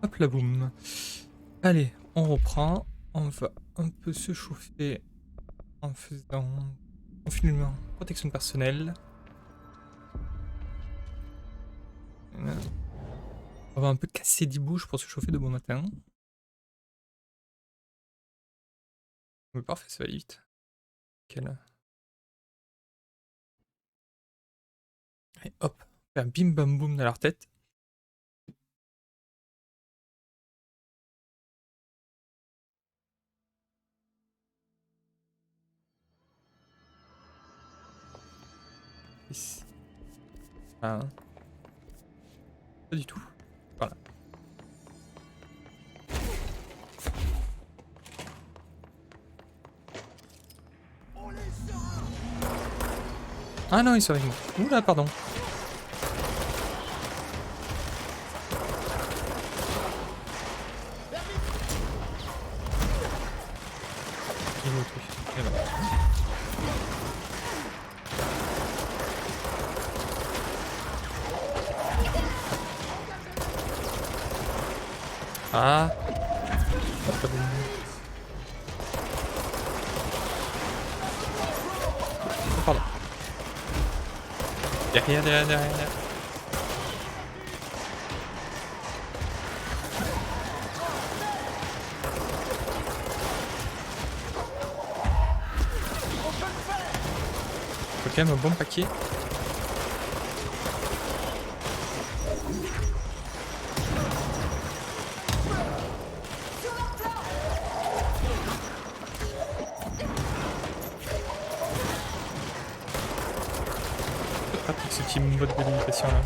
Hop là boum. Allez, on reprend. On va un peu se chauffer en faisant confinement, protection personnelle. On va un peu casser 10 bouches pour se chauffer de bon matin. Mais parfait, ça va vite. Quel... Et hop, faire bim bam boum dans leur tête. Ici. Ah, pas du tout. Voilà. Ah non, ils sont avec moi. Oula, pardon. Il est où le truc? Il est là. Ah. Hop là, boum. Oh, pardon. Derrière, derrière, derrière, derrière. Faut quand même un bon paquet. C'est pratique ce petit mode de limitation là.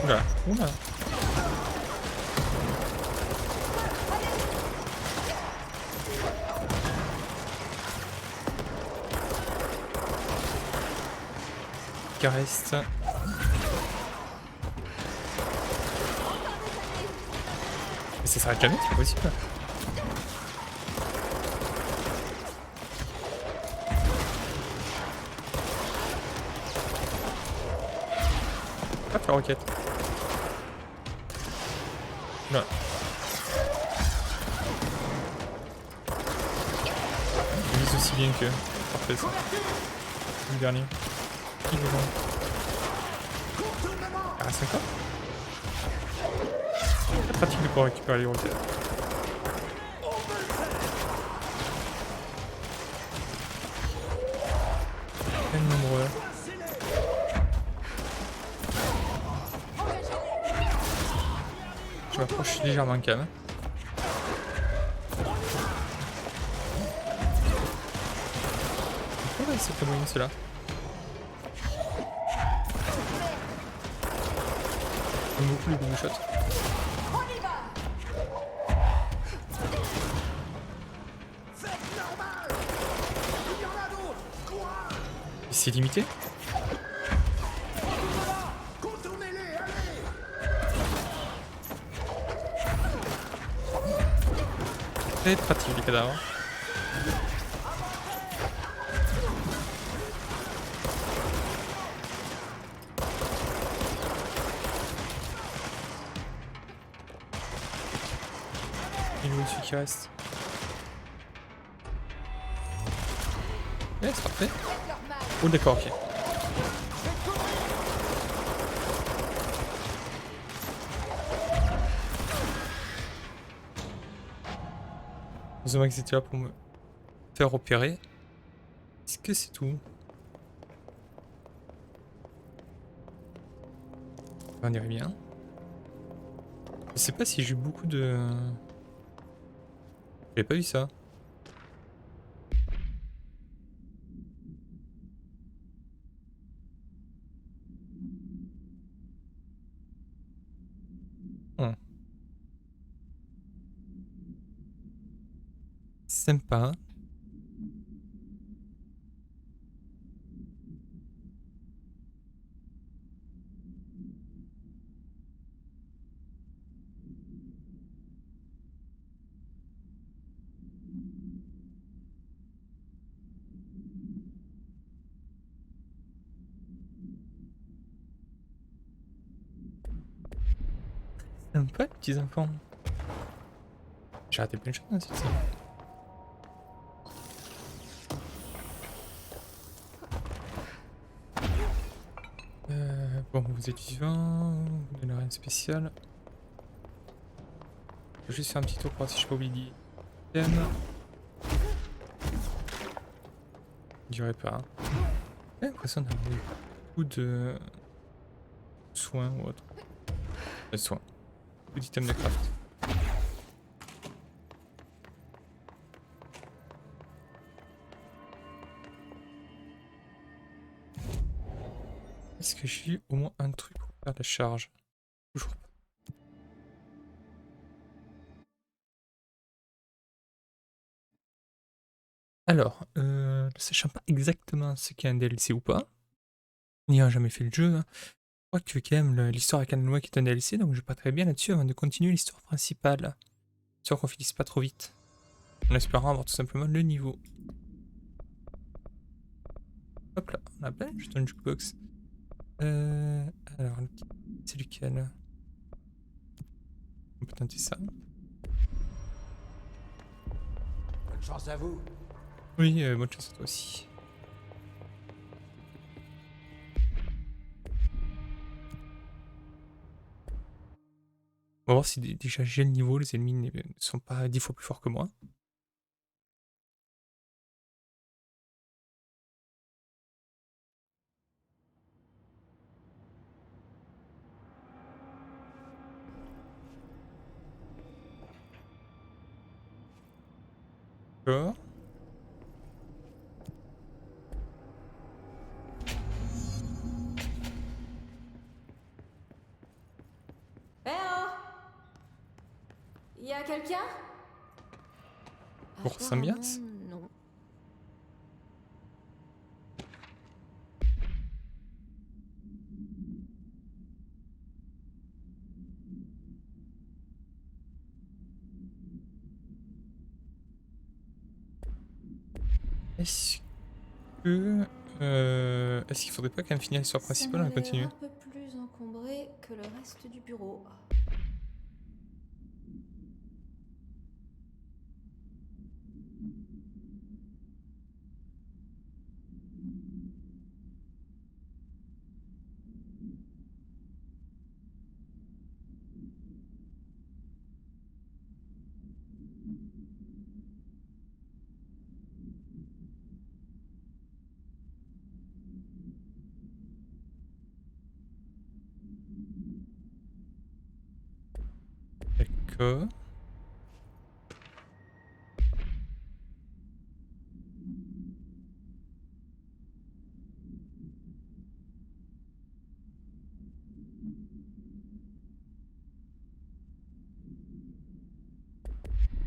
Oula, oula. Qui reste. Mais ça s'arrête jamais, c'est pas possible. Hop la roquette. Là. Il vise aussi bien que. Parfait ça. Le dernier. Il est bon. Il reste encore. C'est pratique de pouvoir récupérer les roquettes. Très nombreux. Je m'approche légèrement quand même. Pourquoi c'est pas moyen ceux-là? J'aime beaucoup les double shots. C'est limité? Très pratique les cadavres. Il est où celui qui reste? Ouais, c'est parfait. Oh d'accord, ok. Heureusement qu'ils étaient là pour me faire opérer. Est-ce que c'est tout? On dirait bien. Je sais pas si j'ai eu beaucoup de... J'avais pas vu ça. Oh. Sympa. J'aime pas les petits enfants. J'ai raté plein de choses dans cette série. Bon, vous êtes vivant, vous n'avez rien de spécial. Je vais juste faire un petit tour pour voir si je peux oublier d'items. Je dirais pas. J'ai l'impression d'avoir beaucoup de soins ou autre. De soins. Beaucoup d'items de craft. Est-ce que j'ai eu au moins un truc pour faire la charge? Toujours pas. Alors, ne sachant pas exactement ce qu'est un DLC ou pas, n'ayant jamais fait le jeu, hein, je crois que quand même l'histoire avec Alan Wake est un DLC, donc je vais pas très bien là-dessus avant de continuer l'histoire principale. Sûr qu'on finisse pas trop vite. En espérant avoir tout simplement le niveau. Hop là, on a plein juste un jukebox. Alors, c'est lequel? On peut tenter ça. Bonne chance à vous. Oui, bonne chance à toi aussi. On va voir si déjà j'ai le niveau, les ennemis ne sont pas 10 fois plus forts que moi. D'accord. Eh oh! Y a quelqu'un? Pour Sambias. Non. Est-ce que... Est-ce qu'il faudrait pas quand même finir l'histoire Ça principale m'a et l'air continuer? un peu plus encombré que le reste du bureau. D'accord.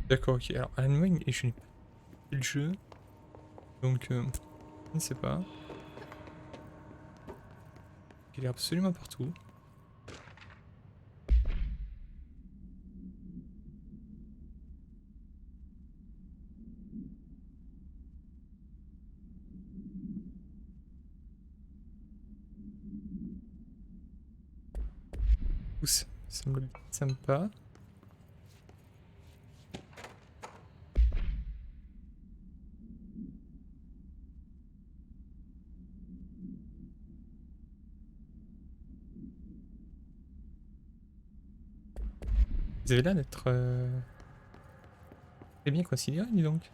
D'accord, ok. Alors, Alan Wake, et je n'ai pas fait le jeu. Donc, je ne sais pas. Il est absolument partout. Ça semble sympa. Vous avez l'air d'être très bien considéré, dis donc.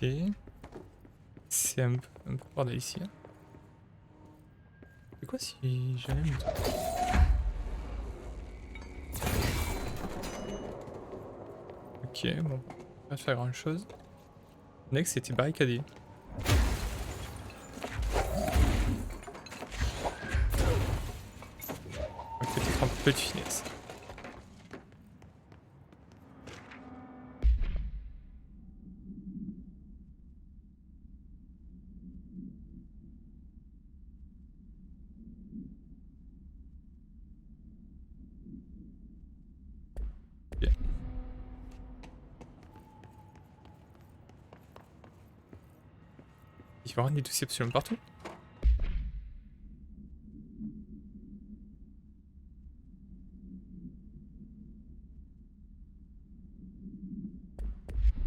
Ok. C'est un peu bordel ici. Hein. C'est quoi si j'allais me... Ok, bon. Pas faire grand chose. Next, c'était barricadé. Donc peut-être un peu de finesse. Il va y avoir des dossiers absolument partout.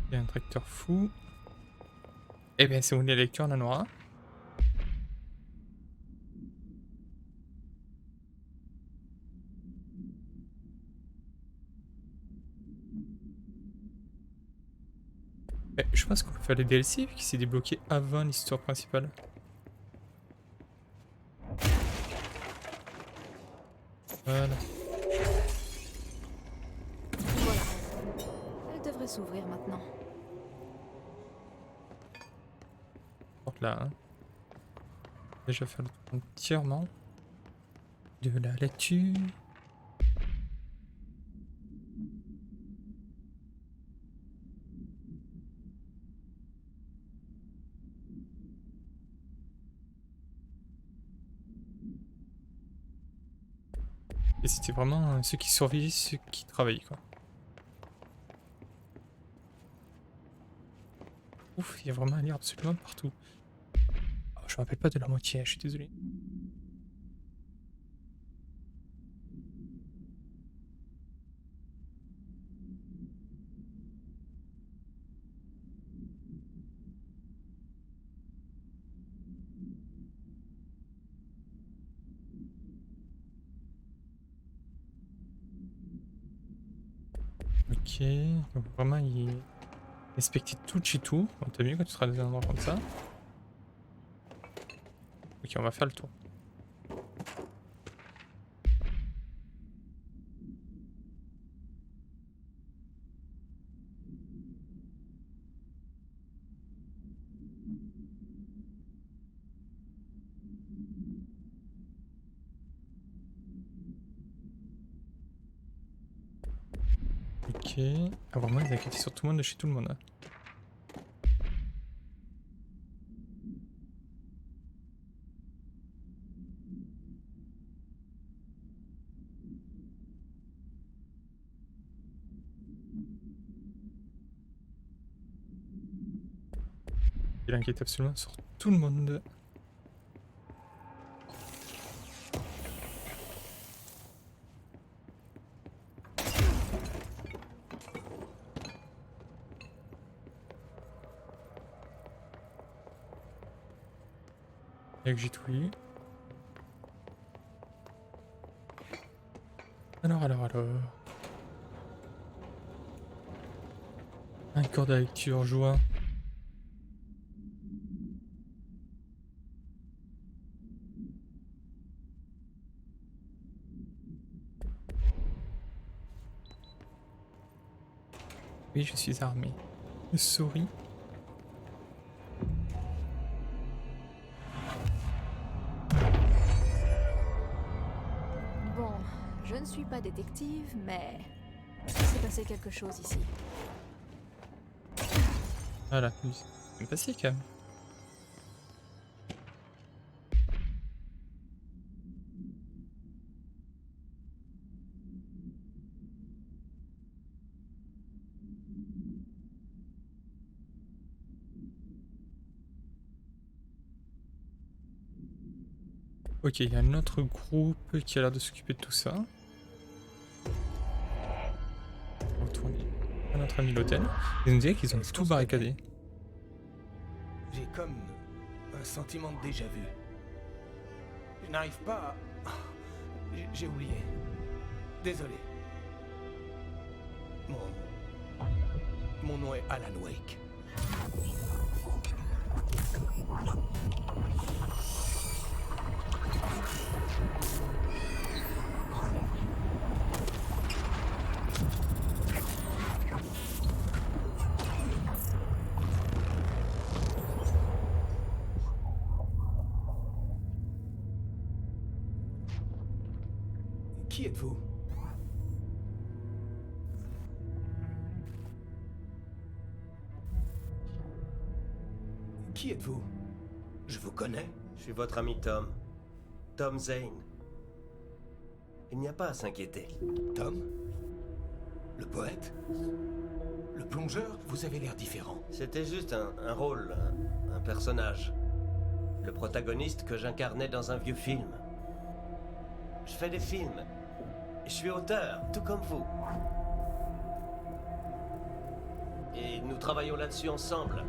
Il y a un tracteur fou. Eh ben c'est où les lectures, on en aura. Je pense qu'on peut faire les DLC vu qu'il s'est débloqué avant l'histoire principale. Voilà. Voilà. Elle devrait s'ouvrir maintenant. Donc là, hein. Déjà faire le tour entièrement de la lecture. Et c'était vraiment ceux qui surveillaient, ceux qui travaillaient, quoi. Ouf, il y a vraiment un lire absolument partout. Oh, je me rappelle pas de la moitié, je suis désolé. Ok, donc vraiment il inspecter tout de chez tout. Bon, t'as mieux quand tu seras dans un endroit comme ça. Ok, on va faire le tour. Ok. Ah, vraiment, ils inquiétaient sur tout le monde de chez tout le monde. Hein. Il inquiète absolument sur tout le monde. Et que j'ai tout eu. Alors. Un corps de lecture, joie. Oui, je suis armé. Souris. Bon, je ne suis pas détective, mais il s'est passé quelque chose ici. Voilà, c'est facile quand même. Ok, il y a un autre groupe qui a l'air de s'occuper de tout ça. On va retourner à notre ami l'hôtel. Ils nous disaient qu'ils ont tout barricadé. J'ai comme un sentiment de déjà-vu. Je n'arrive pas à... J'ai oublié. Désolé. Mon nom est Alan Wake. Qui êtes-vous? Qui êtes-vous? Je vous connais. Je suis votre ami Tom. Tom Zane. Il n'y a pas à s'inquiéter. Tom? Le poète? Le plongeur? Vous avez l'air différent. C'était juste un rôle, un personnage. Le protagoniste que j'incarnais dans un vieux film. Je fais des films. Je suis auteur, tout comme vous. Et nous travaillons là-dessus ensemble.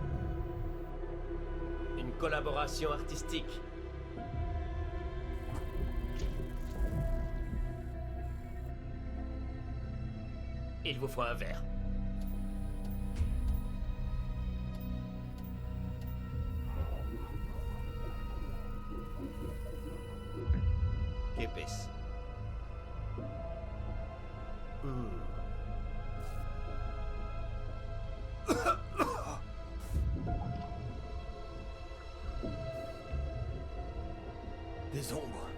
Une collaboration artistique. Il vous faut un verre. Qu'épaisse. Des ombres.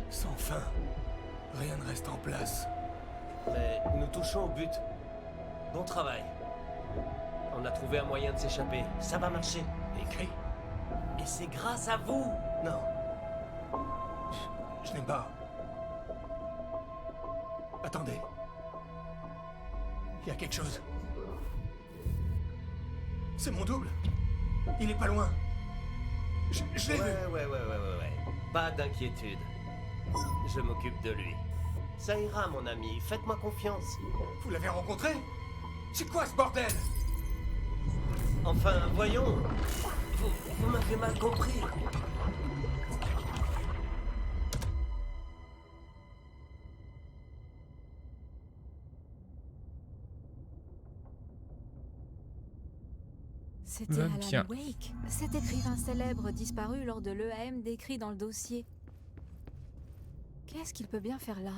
Sans fin. Rien ne reste en place. Mais nous touchons au but. Bon travail. On a trouvé un moyen de s'échapper. Ça va marcher. Écrit? Et c'est grâce à vous. Non. Je n'aime pas. Attendez. Il y a quelque chose. C'est mon double. Il est pas loin. Je l'ai vu. Ouais. Pas d'inquiétude. Je m'occupe de lui. Ça ira, mon ami. Faites-moi confiance. Vous l'avez rencontré? C'est quoi ce bordel? Enfin, voyons. Vous m'avez mal compris. C'était Va Alan bien. Wake, cet écrivain célèbre disparu lors de l'EAM décrit dans le dossier. Qu'est-ce qu'il peut bien faire là?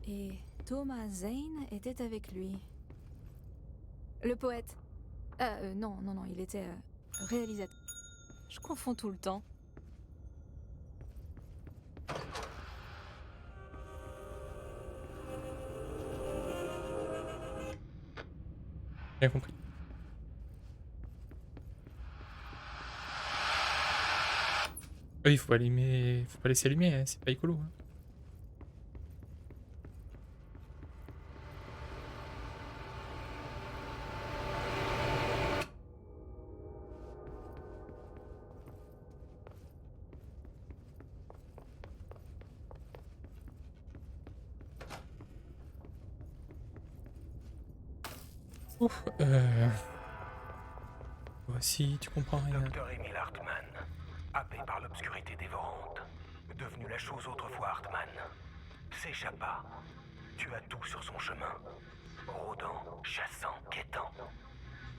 Et Thomas Zane était avec lui. Le poète. Non, il était réalisateur. Je confonds tout le temps. Bien compris. Oui, faut pas allumer, faut pas laisser allumer, hein, c'est pas écolo. Hein. Ouf, voici, tu comprends rien. Docteur Emil Hartmann, happé par l'obscurité dévorante, devenu la chose autrefois Hartmann, s'échappa, tua tout sur son chemin, rôdant, chassant, quêtant.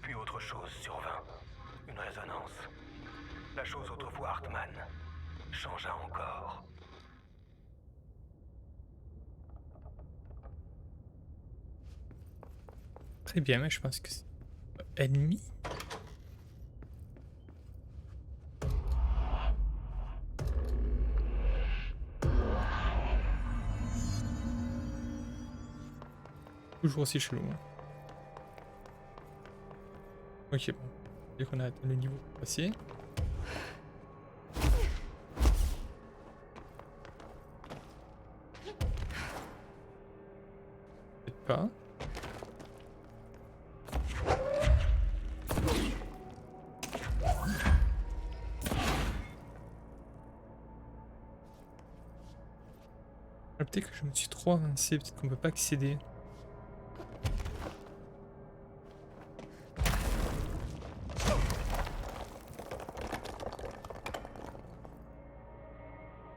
Puis autre chose survint, une résonance. La chose autrefois Hartmann changea encore. Très bien, mais je pense que c'est ennemi. Toujours aussi chelou. Hein. Ok, bon. Dès qu'on a atteint le niveau passé. Peut-être pas. Peut-être que je me suis trop avancé, peut-être qu'on peut pas accéder.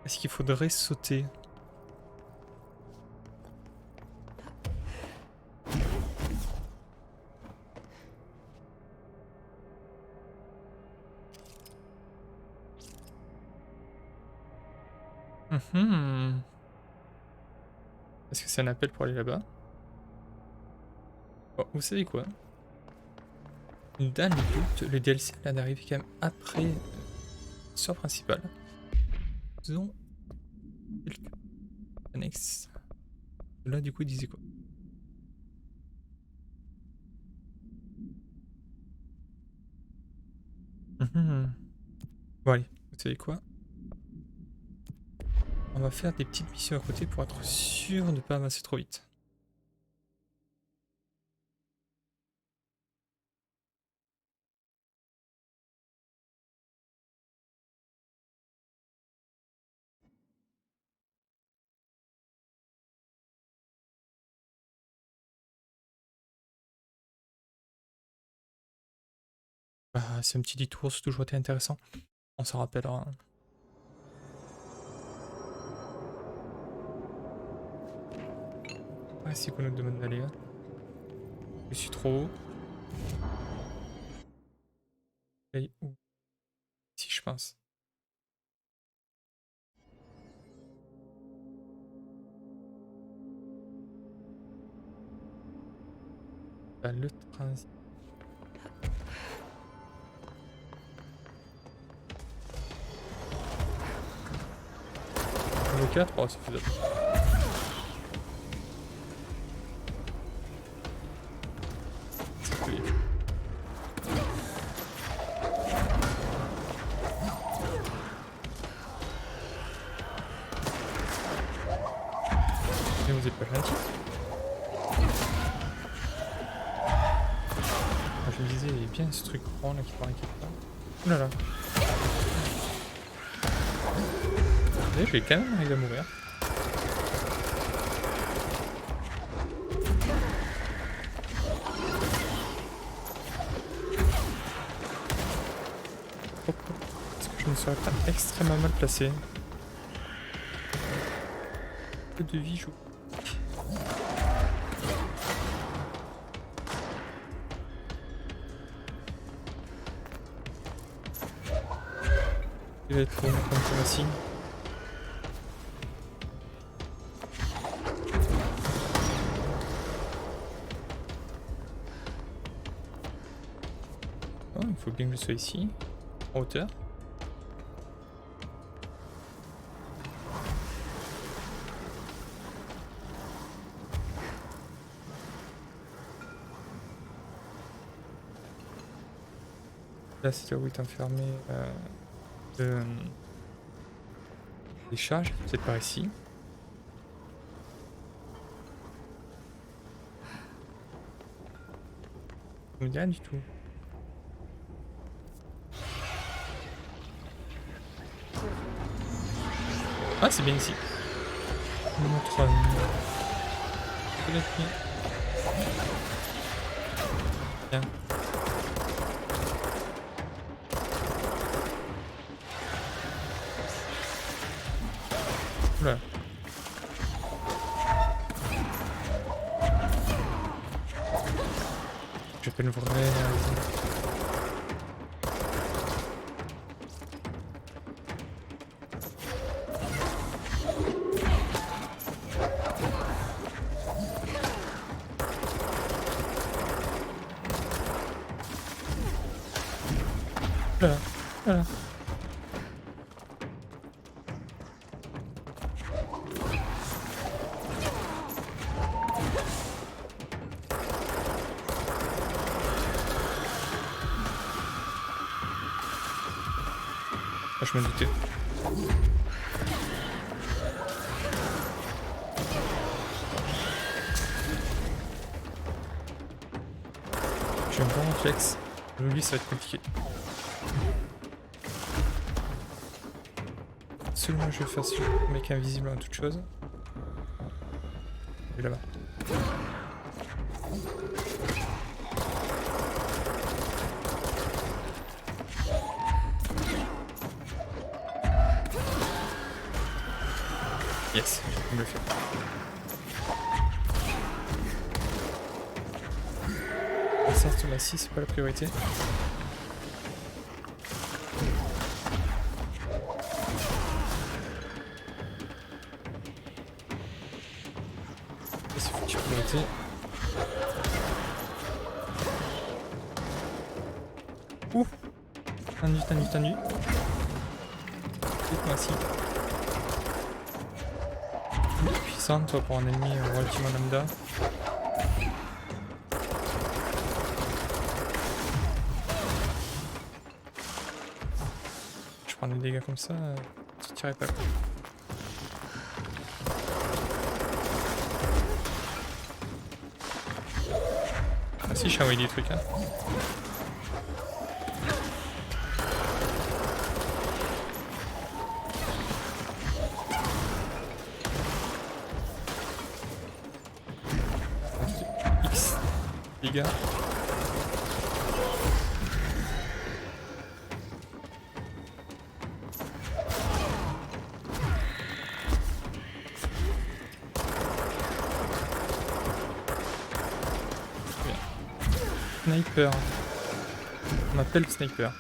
Est-ce qu'il faudrait sauter? Est-ce que c'est un appel pour aller là-bas? Bon, vous savez quoi? Dans le doute, le DLC là d'arriver quand même après l'histoire principale. Faisons quelques annexes. Là du coup il disait quoi? Bon allez, vous savez quoi? On va faire des petites missions à côté pour être sûr de ne pas avancer trop vite. Ah, c'est un petit détour, c'est toujours été intéressant. On s'en rappellera. Ah, c'est qu'on nous demande d'aller là. Je suis trop haut. Et où? Si je pense. Bah, le transit. Le 4, oh, c'est faisable. C'est plus. Mais vous êtes pas gentil. Je me disais, il y a bien ce truc rond là qui paraît quelque part. Oh là là. Je vais quand même arriver à mourir. Est-ce que je me serais pas extrêmement mal placé? Peu de vie, je... Il va être pour comme Thomasine. Oh, il faut bien que je sois ici, en hauteur. Là, c'est là où est enfermé les charges, peut-être par ici. Ça me dit rien du tout. Ah, c'est bien ici. Notre bien. Oula. Je peux le voir. Voilà, voilà. Ah, je me doutais. J'ai un bon réflexe. Lui, ça va être compliqué. Seulement je vais faire ce mec invisible en toute chose. Et là-bas. Yes, je peux me le faire. Ça, Thomasine, c'est pas la priorité. C'est future priorité. Ouh! Tendu. Thomasine. Puissante, toi, pour un ennemi relativement lambda. Je prends des dégâts comme ça, je tirerai pas. Ah si, j'ai envoyé des trucs, hein. X dégâts. Sniper. On m'appelle le sniper.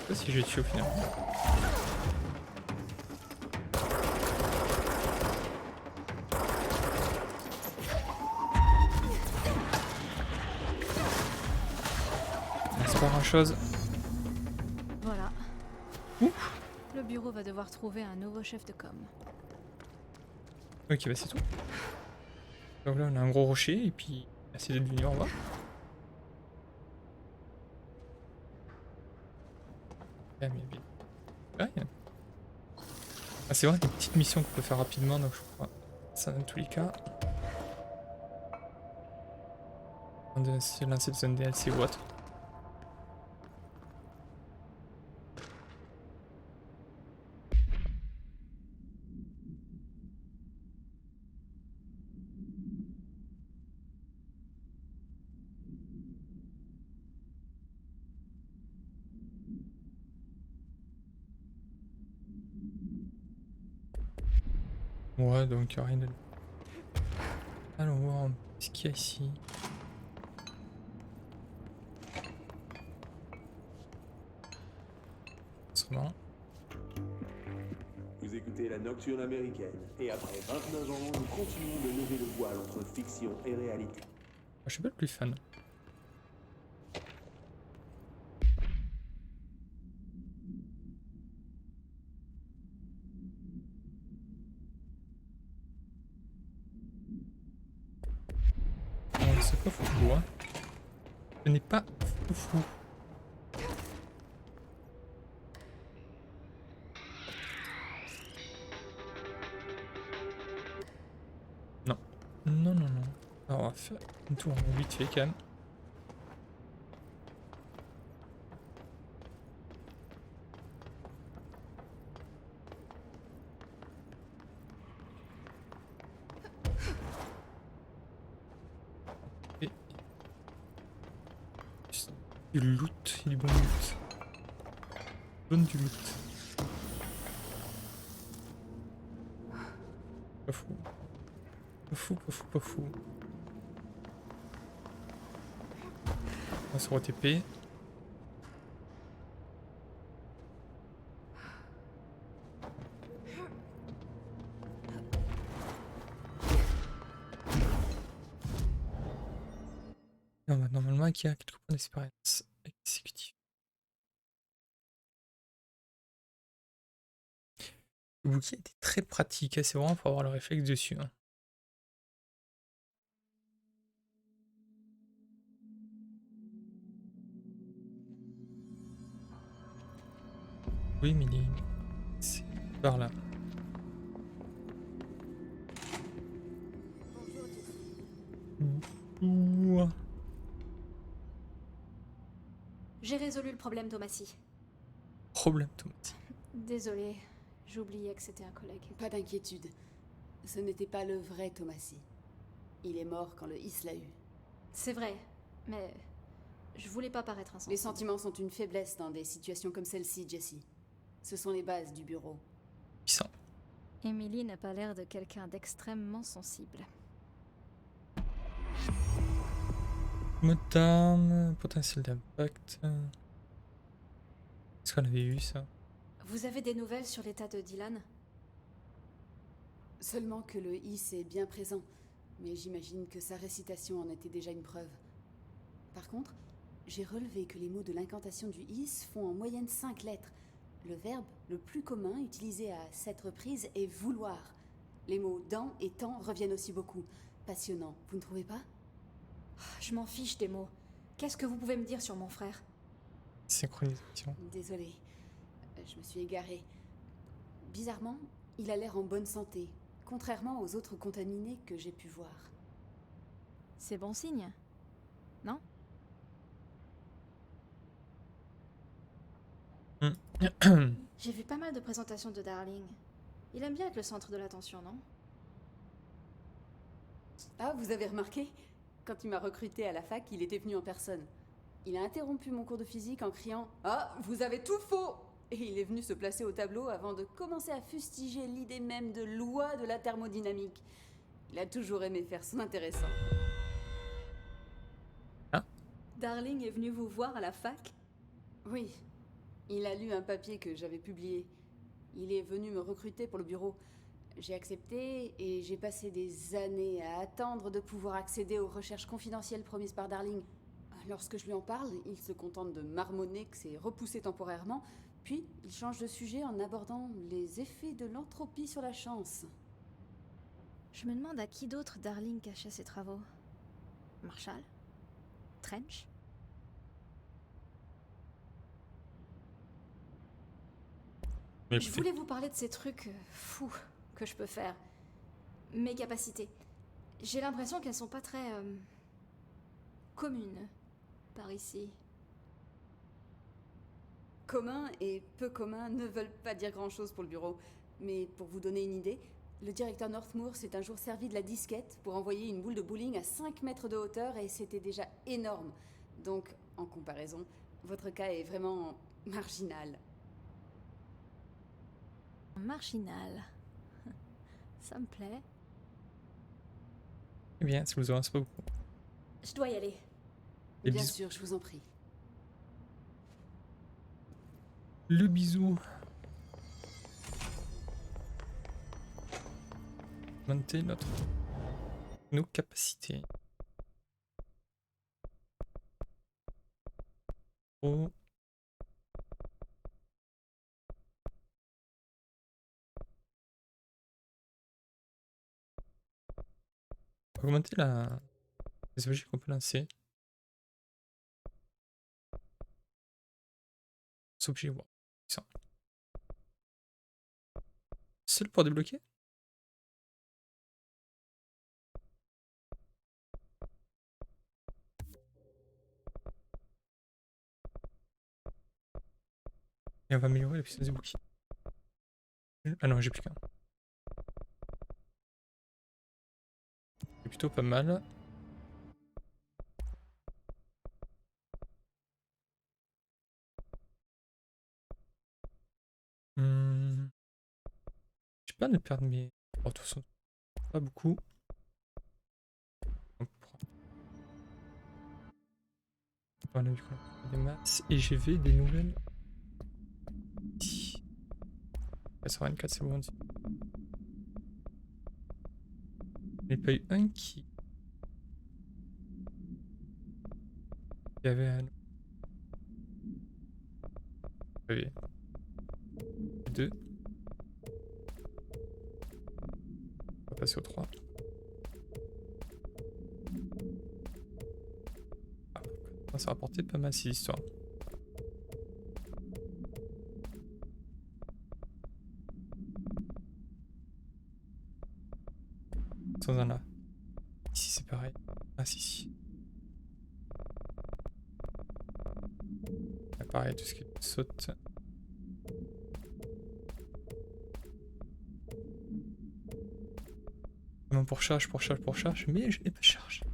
Je sais pas si j'ai tué au final. C'est pas grand chose. Voilà. Ouf. Le bureau va devoir trouver un nouveau chef de com. Ok, bah c'est tout. Donc là on a un gros rocher et puis merci d'être venu, au revoir. Ah, mais... rien. Ah, c'est vrai des petites missions qu'on peut faire rapidement donc je crois ça dans tous les cas. On de se lancer dans un DLC ou autre. Ouais, donc rien de... Allons voir ce qu'il y a ici. Instrument. Vous écoutez la Nocturne américaine, et après 29 ans, nous continuons de lever le voile entre fiction et réalité. Je suis pas le plus fan. C'est pas foufou, hein. Ce n'est pas foufou. Non. Non, non, non. Alors, on va faire une tour vite fait quand même. Et... Du loot, il est bon loot. Donne du loot. Pas fou. Pas fou, pas fou, pas fou. On va se re-TP. Et on va normalement acquérir quelques points d'expérience exécutive. Le bouquet était très pratique, c'est vraiment pour avoir le réflexe dessus. Hein. Oui, mais c'est par là. Ouah. J'ai résolu le problème, Thomasy. Problème, Thomasy. Désolée, j'oubliais que c'était un collègue. Pas d'inquiétude. Ce n'était pas le vrai Thomasy. Il est mort quand le Is l'a eu. C'est vrai, mais je voulais pas paraître insensible. Les sentiments sont une faiblesse dans des situations comme celle-ci, Jessie. Ce sont les bases du bureau. Puissant. Emily n'a pas l'air de quelqu'un d'extrêmement sensible. Mode d'arme, potentiel d'impact. Est-ce qu'on avait eu ça? Vous avez des nouvelles sur l'état de Dylan? Seulement que le Is est bien présent, mais j'imagine que sa récitation en était déjà une preuve. Par contre, j'ai relevé que les mots de l'incantation du Is font en moyenne 5 lettres. Le verbe le plus commun utilisé à 7 reprises est vouloir. Les mots dans et temps reviennent aussi beaucoup. Passionnant, vous ne trouvez pas? Je m'en fiche des mots. Qu'est-ce que vous pouvez me dire sur mon frère? Synchronisation. Désolée, je me suis égarée. Bizarrement, il a l'air en bonne santé, contrairement aux autres contaminés que j'ai pu voir. C'est bon signe, non? J'ai vu pas mal de présentations de Darling. Il aime bien être le centre de l'attention, non? Ah, vous avez remarqué? Quand il m'a recruté à la fac, il était venu en personne. Il a interrompu mon cours de physique en criant « Ah, vous avez tout faux !» Et il est venu se placer au tableau avant de commencer à fustiger l'idée même de loi de la thermodynamique. Il a toujours aimé faire son intéressant. Darling est venu vous voir à la fac? Oui. Il a lu un papier que j'avais publié. Il est venu me recruter pour le bureau. J'ai accepté et j'ai passé des années à attendre de pouvoir accéder aux recherches confidentielles promises par Darling. Lorsque je lui en parle, il se contente de marmonner que c'est repoussé temporairement, puis il change de sujet en abordant les effets de l'entropie sur la chance. Je me demande à qui d'autre Darling cachait ses travaux. Marshall? Trench? Mais Je écoutez, voulais vous parler de ces trucs fous que je peux faire. Mes capacités. J'ai l'impression qu'elles sont pas très communes par ici. Commun et peu commun ne veulent pas dire grand-chose pour le bureau. Mais pour vous donner une idée, le directeur Northmour s'est un jour servi de la disquette pour envoyer une boule de bowling à 5 mètres de hauteur et c'était déjà énorme. Donc, en comparaison, votre cas est vraiment marginal. Marginal. Ça me plaît. eh bien, ça vous avance pas beaucoup. Je dois y aller. Les Bien bisous. sûr, je vous en prie. Le bisou. Augmenter nos capacités. Oh. Augmenter les objets qu'on peut lancer. Les objets, wow. Ça. Seul pour débloquer? Et on va améliorer la puissance du bouclier. Ah non, j'ai plus qu'un. C'est plutôt pas mal. J'ai pas de perdre mes... Oh, de toute façon, pas beaucoup. On prend. Voilà, du coup, on a des masses. Et j'ai vu des nouvelles. 84, c'est bon. Il n'y a pas eu un qui avait un... Oui. Deux. On va passer au 3. Ah, ça a rapporté pas mal ces histoires. Sans un là. Ici c'est pareil. Ah si si. Là, pareil, tout ce qui saute. Non, pour charge, mais je n'ai pas de charge.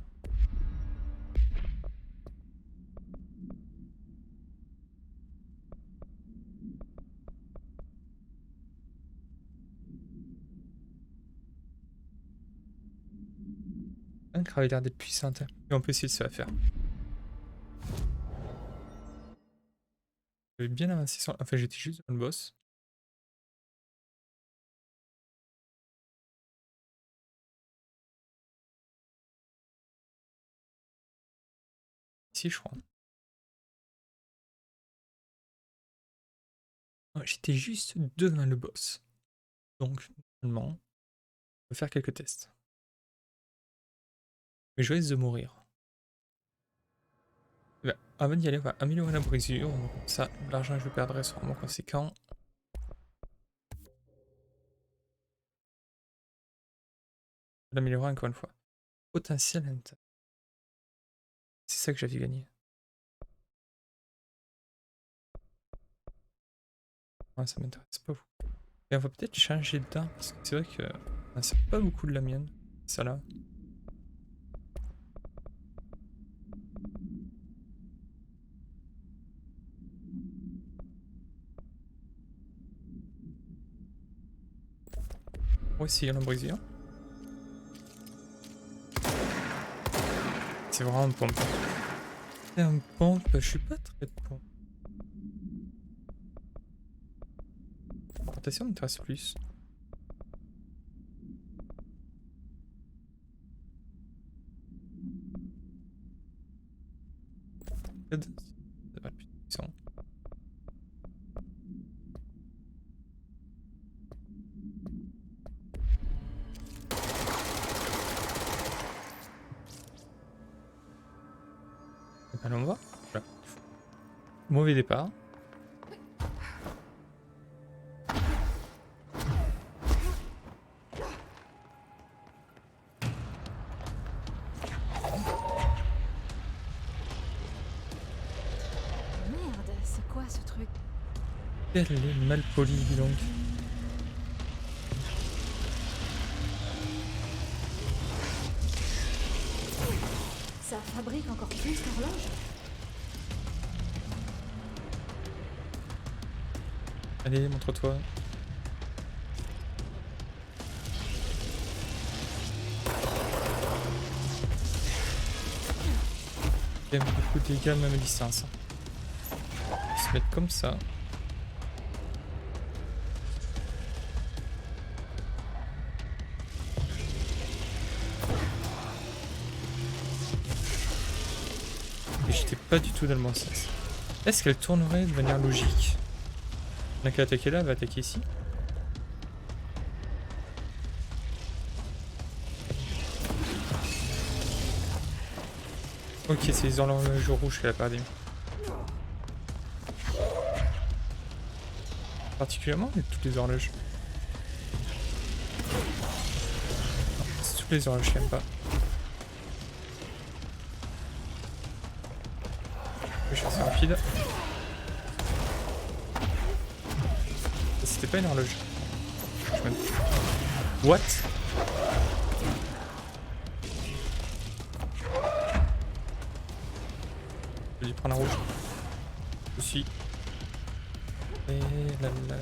Un crabe a l'air d'être puissante. Et on peut essayer de se la faire. J'avais bien avancé sur... Enfin, j'étais juste dans le boss. Ici, je crois. Ouais, j'étais juste devant le boss. Donc, normalement, on peut faire quelques tests. Mais je risque de mourir. Bah, avant d'y aller, on va améliorer la brisure. Comme ça, l'argent que je perdrai sera moins conséquent. L'améliorer encore une fois. Potentiel interne. C'est ça que j'avais gagné. Ouais, ça m'intéresse pas beaucoup. Et on va peut-être changer d'arme, parce que c'est vrai que on sert pas beaucoup de la mienne. Ça là. On va essayer l'embrasure. C'est vraiment une pompe. C'est un pompe, je suis pas très bon. Attention, il me reste plus. Ça va être plus puissant. Allez, on va. Voilà. Mauvais départ. Merde, c'est quoi ce truc? Elle est mal polie, dis donc. Ça fabrique encore plus d'horloges? Allez, montre-toi. Il y a beaucoup de dégâts même à distance. On va se mettre comme ça. Et j'étais pas du tout dans le bon sens. Est-ce qu'elle tournerait de manière logique? On a qu'à attaquer là, elle va attaquer ici. Ok, c'est les horloges rouges qu'elle a perdu. Particulièrement, mais toutes les horloges. C'est toutes les horloges qu'elle aime pas. Je vais chercher rapide. C'était pas une horloge. What? J'ai dû prendre un rouge. Je suis. Et là là.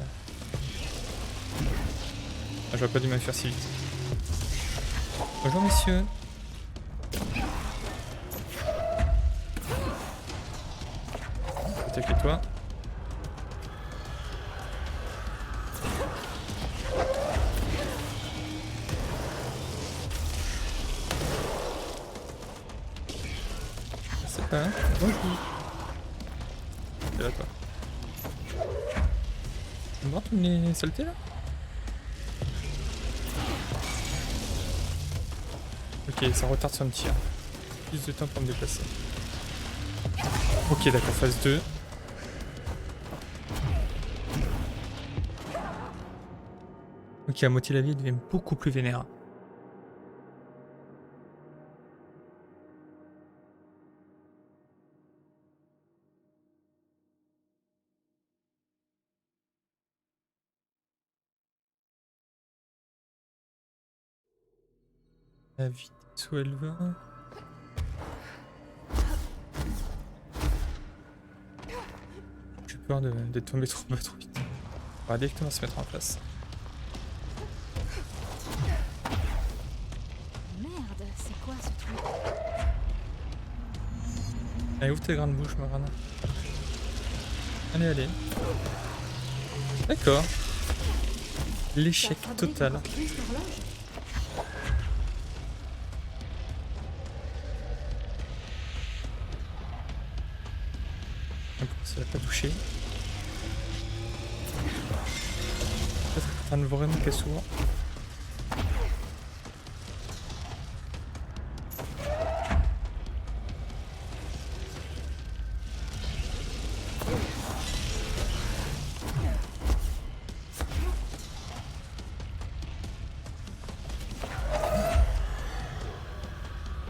Ah, j'aurais pas dû me faire si vite. Bonjour messieurs. Attaquez toi. C'est pas. Bonjour. C'est là toi. Tu me vois toutes les saletés là? Ok, ça retarde son tir. Plus de temps pour me déplacer. Ok, d'accord, phase 2. Ok, à moitié la vie, elle devient beaucoup plus vénère. La vitesse où elle va. J'ai peur de tomber trop vite. On va directement se mettre en place. Merde, c'est quoi ce truc? Allez, ouvre tes grandes bouches, Marana. Allez, allez. D'accord. L'échec Ça fabrique total. encore plus d'horloges? Ça l'a pas touché. Peut-être en train de vraiment qu'elle s'ouvre.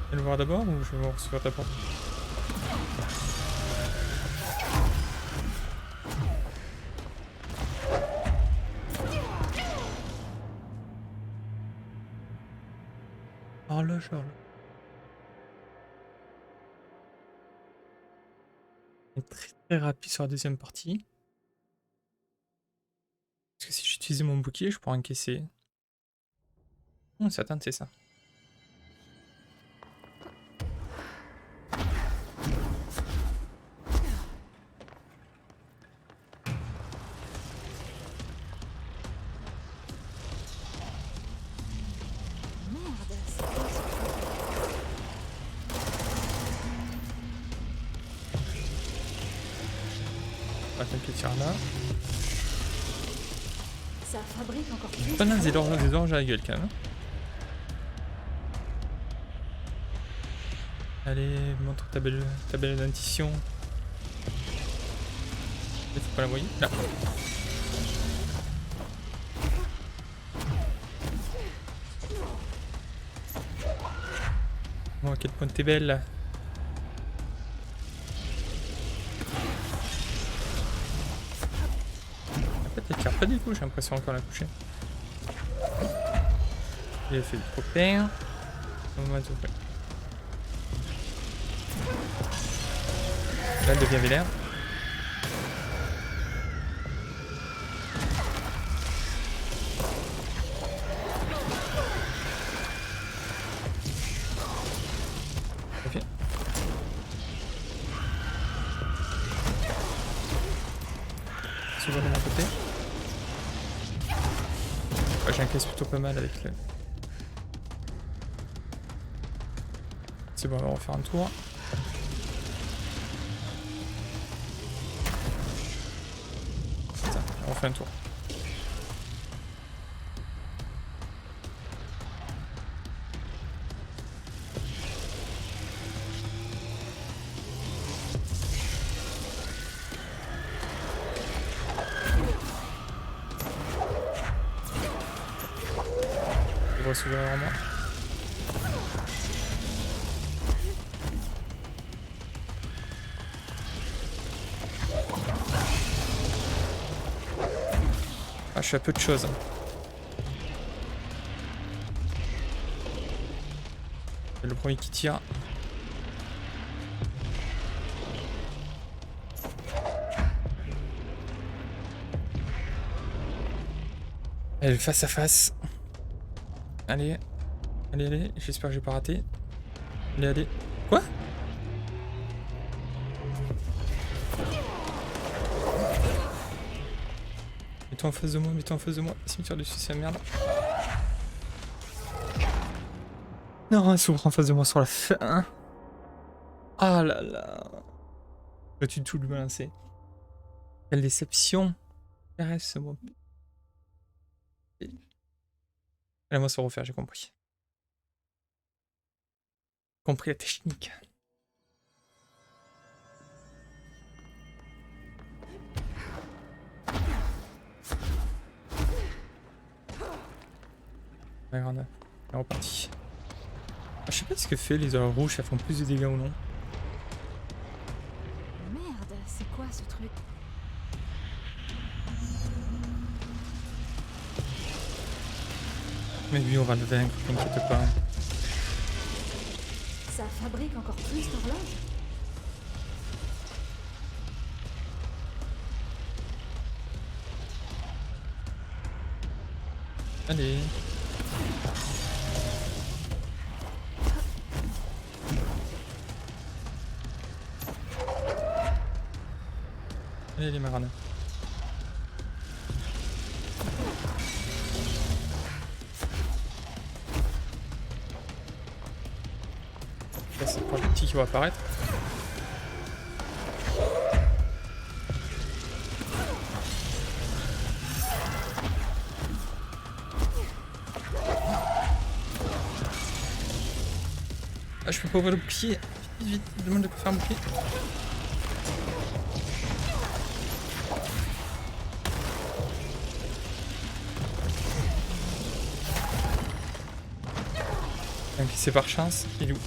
Je vais le voir d'abord ou je vais voir sur ta porte? Horloge, horloge. Très très rapide sur la deuxième partie. Parce que si j'utilisais mon bouclier, je pourrais encaisser. Certains, c'est ça. Attends qu'il tire là. Ça fabrique encore plus. Pas naze des oranges à la gueule quand même. Allez, montre ta belle dentition. Faut pas la voyer. Là. Oh, à quel point t'es belle. En fait, elle tire pas du tout, j'ai l'impression encore la coucher. Il a fait le copain. On va t'ouvrir. Là, elle devient vénère. Ok. S'ouvre de mon côté. Ouais, j'encaisse plutôt pas mal avec le... C'est bon, on va refaire un tour. Putain, on refait un tour. Je vais s'ouvrir en moi. Ah, je suis à peu de choses. C'est le premier qui tire. Allez, face à face. Allez. Allez, allez. J'espère que j'ai pas raté. Allez, allez. Quoi? Mets-toi en face de moi, mets-toi en face de moi. Cimetière dessus, c'est la merde. Non, elle s'ouvre en face de moi sur la fin. Ah là là. Vas-tu tout le balancer? Quelle déception. Caresse-moi. Allez-moi se refaire, j'ai compris. Compris la technique. Regarde, on est reparti. Je sais pas ce que fait les oeufs rouges, elles font plus de dégâts ou non. Merde, c'est quoi ce truc? Mais lui, on va le vaincre, t'inquiète pas. Ça fabrique encore plus d'horloges? Allez. Allez les marins. Là c'est pour le petit qui va apparaître. Ah je peux pas ouvrir le bouclier. Vite, vite, demande de faire un bouclier. Donc c'est par chance, il est où?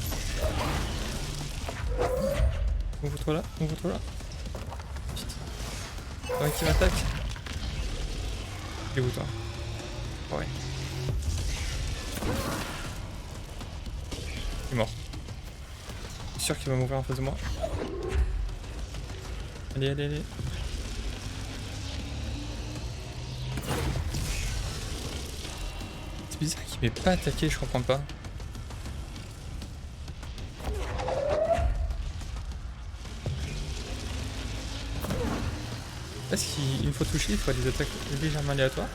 Ouvre-toi là, ouvre-toi là. Putain. Ouais, qui m'attaque. Il est où toi? Ouais. Il est mort. Je suis sûr qu'il va mourir en face de moi. Allez, allez, allez. C'est bizarre qu'il m'ait pas attaqué, je comprends pas. Est-ce qu'une fois touché, il faut des attaques légèrement aléatoires?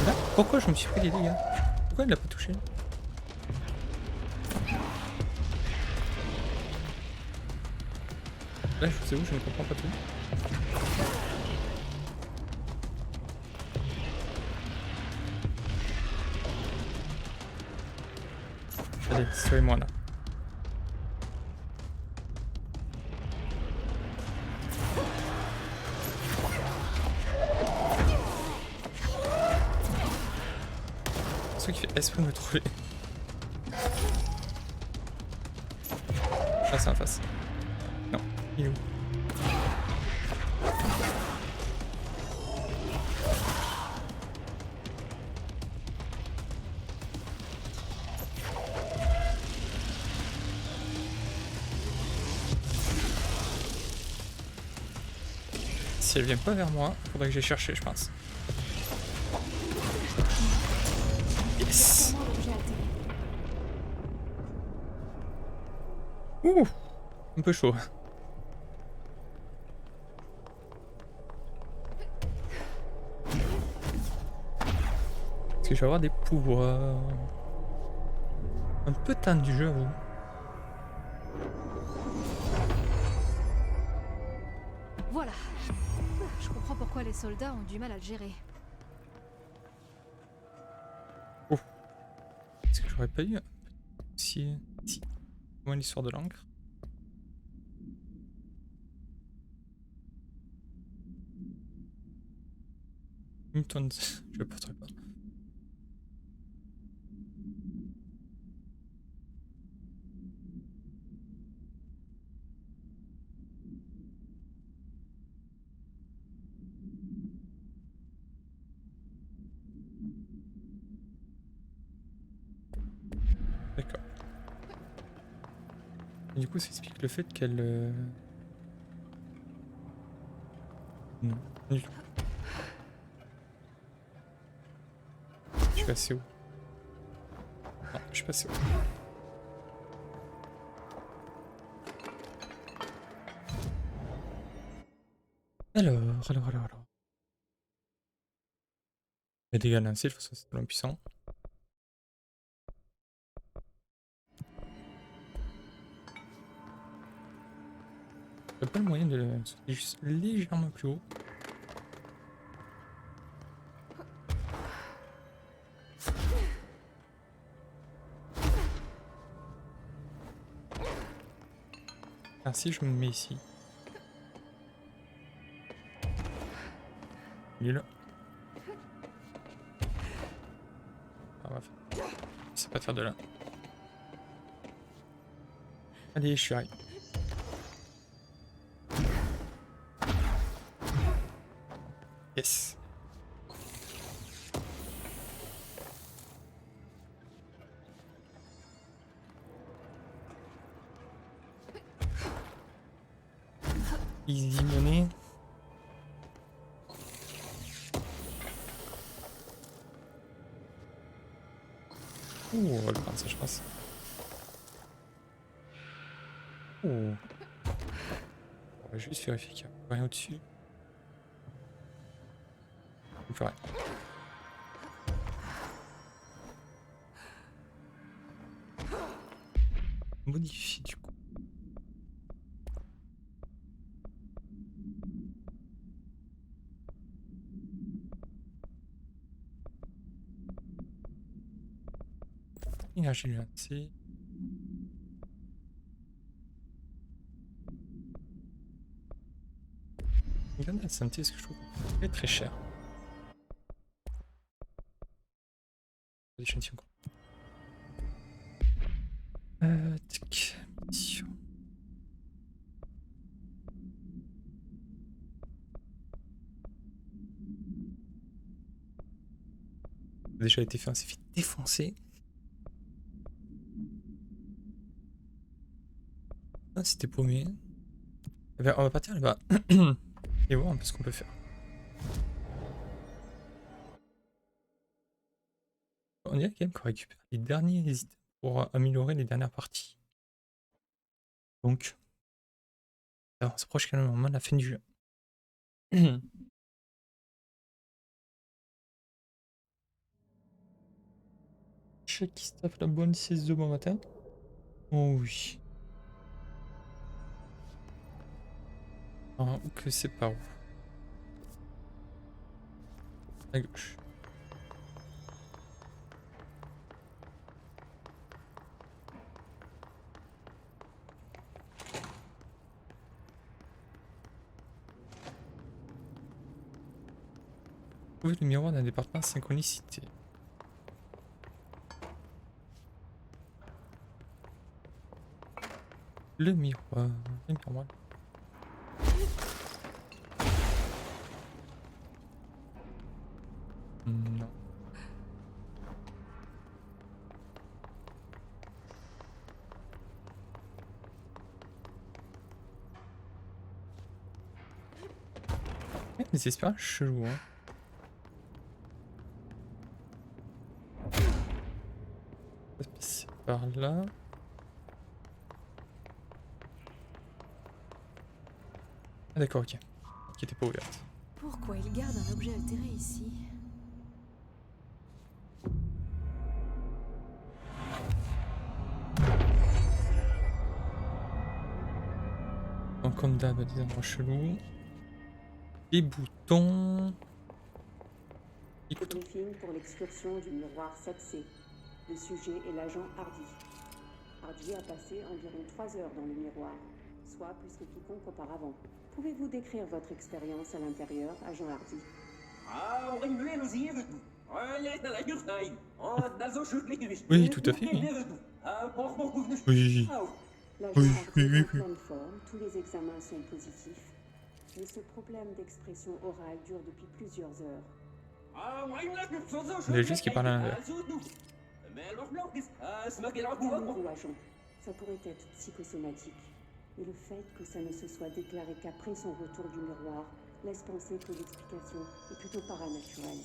Là, pourquoi je me suis pris des dégâts? Pourquoi il l'a pas touché? Là, je vous avoue, je ne comprends pas tout. Allez, soyez-moi là. C'est qui fait S pour me trouver. Ah, c'est en face. Non, il est où? Si elle vient pas vers moi, faudrait que j'aille chercher, je pense. Yes! Comment l'objet altéré? Ouh! Un peu chaud. Est-ce que je vais avoir des pouvoirs? Un peu tendu, j'avoue. Voilà. Je comprends pourquoi les soldats ont du mal à le gérer. Est-ce que j'aurais pas eu si moins l'histoire de l'encre? Newton, je vais pas trop pas. D'accord. Et du coup, ça explique le fait qu'elle... Non, pas du tout. Je suis assez haut. Non, je suis pas assez haut. Alors. Les dégâts lancés, de toute façon, c'est tellement puissant. Y'a pas le moyen de sauter juste légèrement plus haut. Ah si, je me mets ici. Il est là. Ah, on va faire. C'est pas de faire de là. Allez, je suis arrivé. Yes. Easy money. Ouh, on va le prendre ça, je pense. Oh. On va juste vérifier qu'il n'y a rien au-dessus. Il faut rien. Modifier du coup. Énergie lancée. Regarde la santé, ce que je trouve très très cher. L'échantillon. Tic. Mission. Ça a déjà été fait, on s'est fait défoncer. Ah, c'était paumé. Eh ben, on va partir là-bas et voir un peu ce qu'on peut faire. On dirait quand même qu'on récupère les derniers items pour améliorer les dernières parties. Donc, on s'approche quand même de la fin du jeu. Check qui staff la bonne sieste de bon matin. Oh oui. Ah, ou que c'est par où? À gauche. Trouver le miroir d'un département synchronicité. Le miroir. Le miroir. Non. Il y a des espérances chelous, hein. Ça se passe par là. Ah d'accord, ok. Qui était pas ouverte. Pourquoi il garde un objet altéré ici? Donc comme d'hab, des endroits chelous. Les boutons. Les boutons. Briefing pour l'excursion du miroir 7C. Le sujet est l'agent Hardy. Hardy a passé environ 3 heures dans le miroir, soit plus que quiconque auparavant. Pouvez-vous décrire votre expérience à l'intérieur, agent Hardy? Oui, tout à fait. Oui. Oui. L'agent Oui, Hardy oui, est oui, en oui. pleine forme, tous les examens sont positifs. Mais ce problème d'expression orale dure depuis plusieurs heures. Il y a juste qui parle à l'envers. Calmez-vous, agent. Ça pourrait être psychosomatique. Et le fait que ça ne se soit déclaré qu'après son retour du miroir laisse penser que l'explication est plutôt paranormale.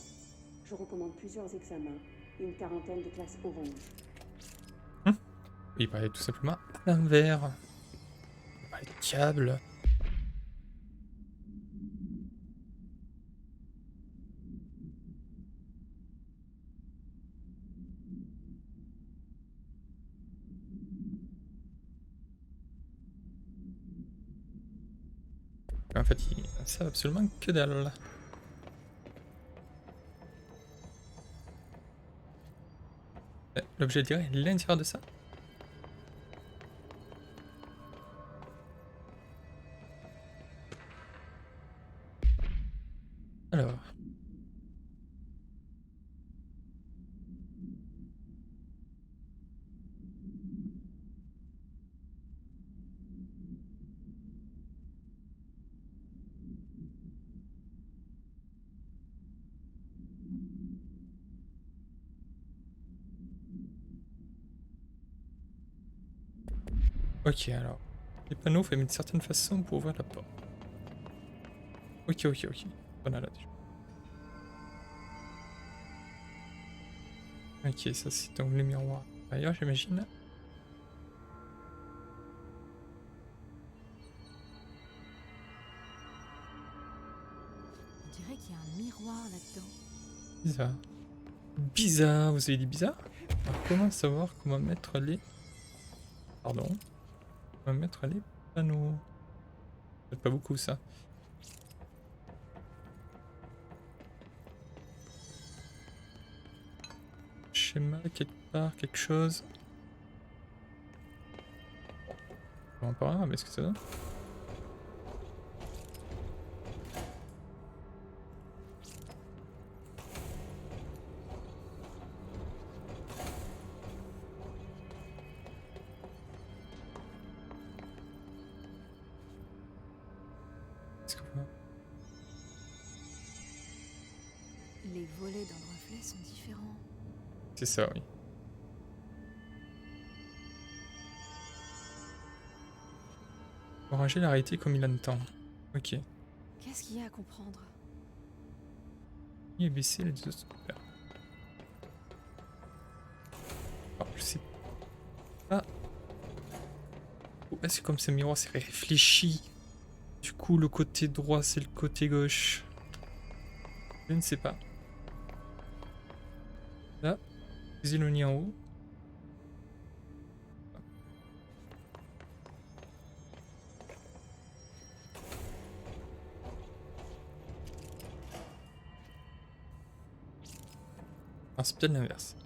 Je recommande plusieurs examens et une quarantaine de classes orange. Il parlait tout simplement à l'envers. Il parlait de câble. En fait, il savent absolument que dalle. L'objet direct est l'intérieur de ça. Alors. Ok, alors. Les panneaux faits d'une certaine façon pour ouvrir la porte. Ok, ok, ok. On a là déjà. Ok, ça c'est donc le miroir. D'ailleurs, j'imagine. On dirait qu'il y a un miroir là-dedans. Bizarre. Bizarre, vous avez dit bizarre? Alors, comment savoir comment mettre les... Pardon. Comment mettre les panneaux? C'est pas beaucoup ça. Schéma quelque part, quelque chose. Bon, pas grave, mais est-ce que ça donne? Est-ce que... Les volets dans le reflet sont différents. C'est ça, oui. Ranger la réalité comme il entend. Ok. Qu'est-ce qu'il y a à comprendre? Et baisser les deux super. Alors, je sais pas. Ou est-ce que comme ce miroir c'est réfléchi? Du coup, le côté droit c'est le côté gauche. Je ne sais pas. Là, Ziloni en haut. Ah, c'est peut-être l'inverse.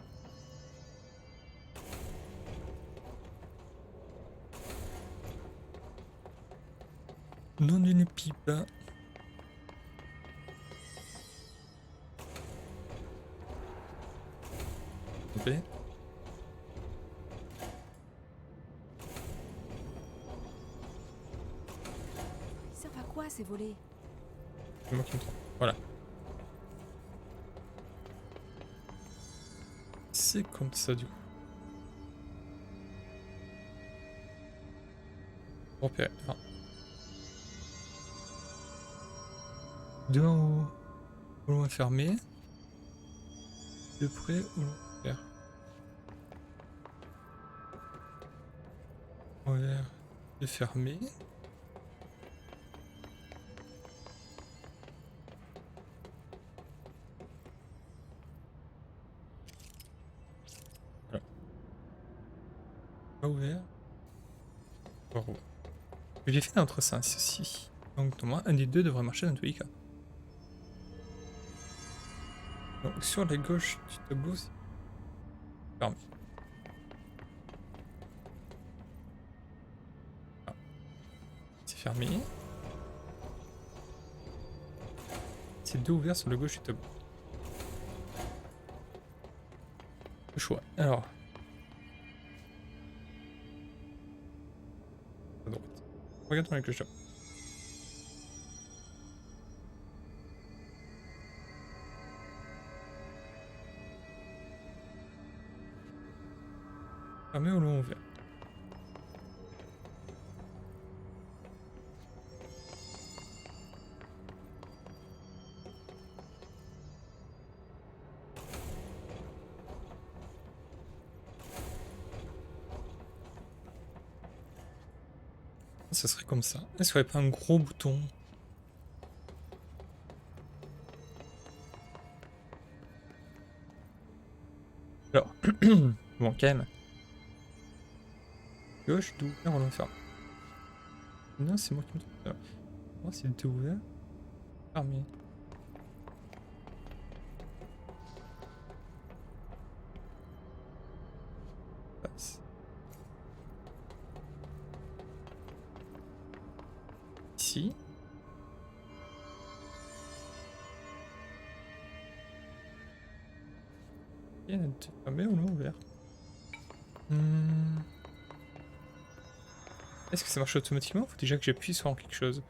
Non d'une pipe. S'il vous plaît. Ils servent à quoi ces volets? C'est moi qui me trompe. Voilà. C'est comme ça du coup. Repérer. Ah. Deux en haut. Au loin fermé. De près au loin ouvert. Ouvert et fermé. Voilà. Pas ouvert. Pas ouvert. J'ai fait entre ça et ceci. Donc pour moi, un des deux devrait marcher dans tous les cas. Donc sur la gauche du tableau, c'est fermé. Ah. C'est fermé. C'est deux ouverts sur la gauche du tableau. Le choix. Alors. À droite. Regarde-moi avec le chat. Fermé ou long ouvert. Ça serait comme ça. Est-ce qu'il n'y aurait pas un gros bouton? Alors, bon, quand même. Gauche, deux ouverts, on va faire. Non, c'est moi qui me trompe. Non, c'est deux ouverts. Fermé. Passe. Ici. Il y en a deux fermés ou non ouverts. Est-ce que ça marche automatiquement? Faut déjà que j'appuie sur quelque chose.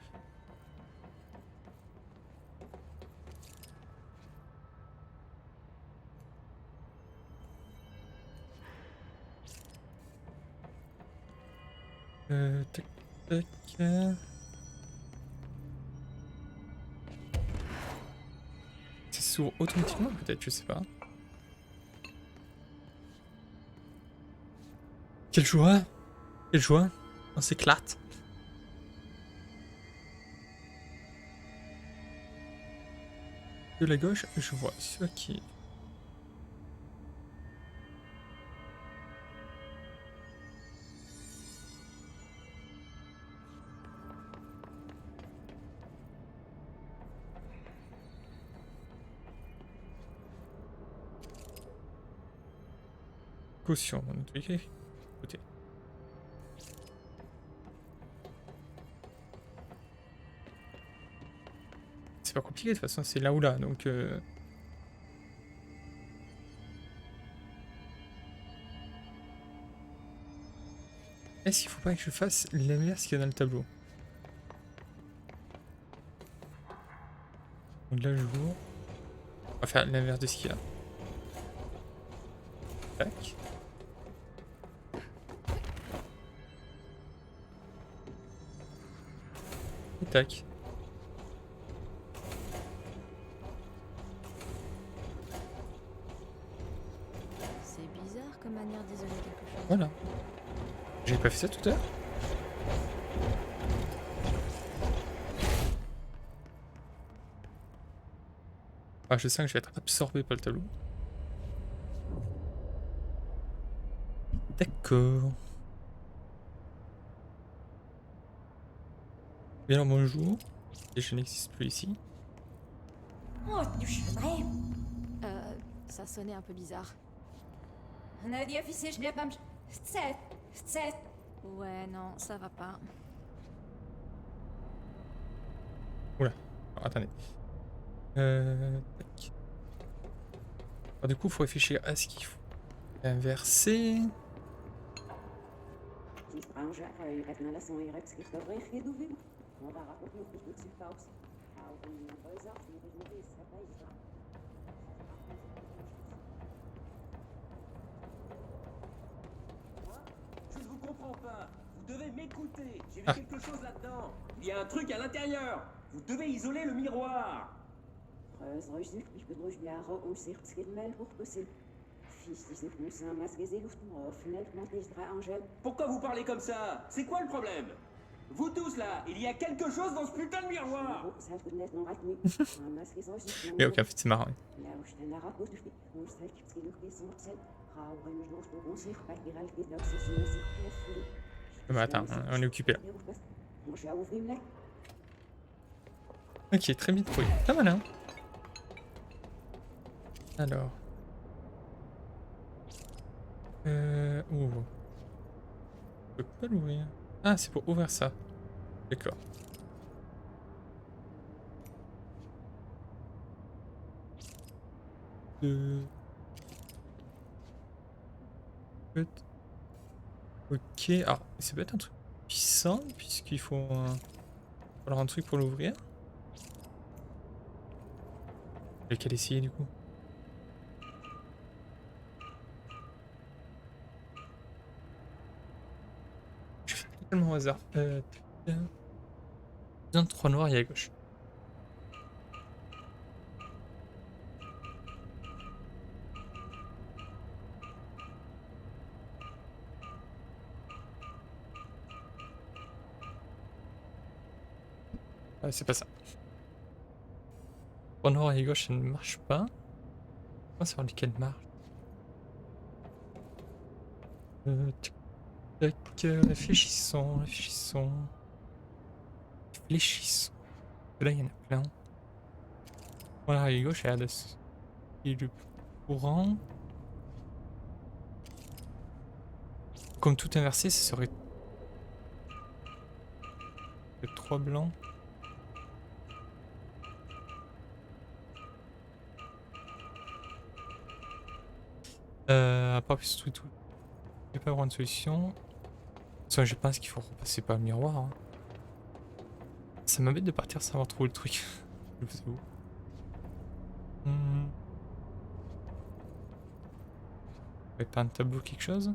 Tac, tac. Ça s'ouvre automatiquement peut-être, je sais pas. Quelle joie! Quelle joie! On s'éclate! De la gauche, je vois ceux qui... Caution, dans notre écrit. Côté. C'est pas compliqué de toute façon, c'est là ou là, donc... Est-ce qu'il faut pas que je fasse l'inverse qu'il y a dans le tableau? Donc là, je vois... On va faire l'inverse de ce qu'il y a. Tac. Et tac. C'est bizarre comme manière d'isoler quelque chose. Voilà. J'ai pas fait ça tout à l'heure? Ah, je sens que je vais être absorbé par le tableau. D'accord. Bien alors bonjour. Et je n'existe plus ici. Euh, Ça sonnait un peu bizarre. Ouais, non, ça va pas. Oula, alors, attendez. Tac. Alors, du coup, faut réfléchir à ce qu'il faut inverser. Je ne vous comprends pas. Vous devez m'écouter. J'ai vu Ah. quelque chose là-dedans. Il y a un truc à l'intérieur. Vous devez isoler le miroir. Pourquoi vous parlez comme ça? C'est quoi le problème? Vous tous là, il y a quelque chose dans ce putain de miroir. Mais ok, en fait, c'est marrant. Mais attends, on est occupé là. Ok, très vite trouvé. Pas mal, hein. Alors. Ouvre. Je peux pas l'ouvrir. Ah, c'est pour ouvrir ça. D'accord. Ok, alors ça peut être un truc puissant puisqu'il faut alors un truc pour l'ouvrir. Lequel essayer du coup? Je fais totalement au hasard. Bien 3 noirs et à gauche. C'est pas ça. 3 noirs et à gauche, ça ne marche pas. On va savoir lequel marche. Tac, réfléchissons, réfléchissons. Réfléchissons. Là, il y en a plein. Voilà, à gauche, elle a le courant. Comme tout inversé, ça serait 3 blancs. À part plus tout, je vais pas avoir une solution. Ça, je pense qu'il faut repasser par le miroir. Hein. Ça m'embête de partir sans avoir trouvé le truc. Je vous avoue. Pas un tableau quelque chose?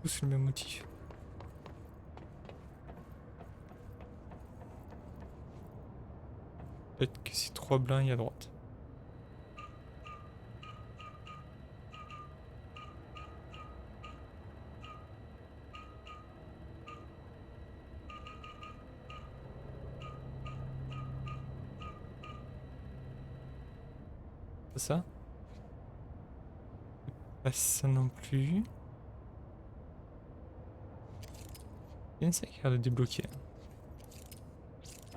Tous le même motif. Peut-être que c'est 3 blancs et à droite. C'est ça? Pas ça non plus. Il y a une sac qui a l'air de débloquer.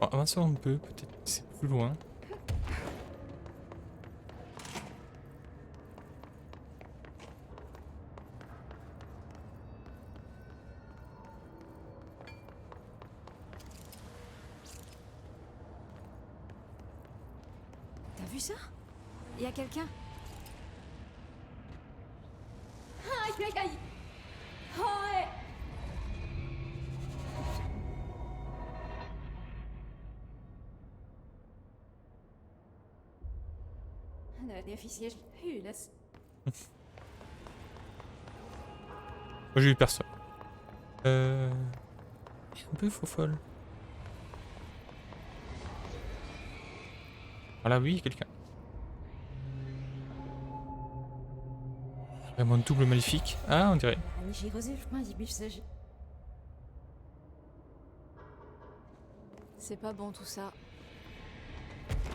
Bon, avançons un peu, peut-être que c'est plus loin. T'as vu ça? Y a quelqu'un? Moi j'ai eu personne. Un peu faux folle. Voilà, oui, quelqu'un. Vraiment double maléfique. Ah, on dirait. C'est pas bon tout ça.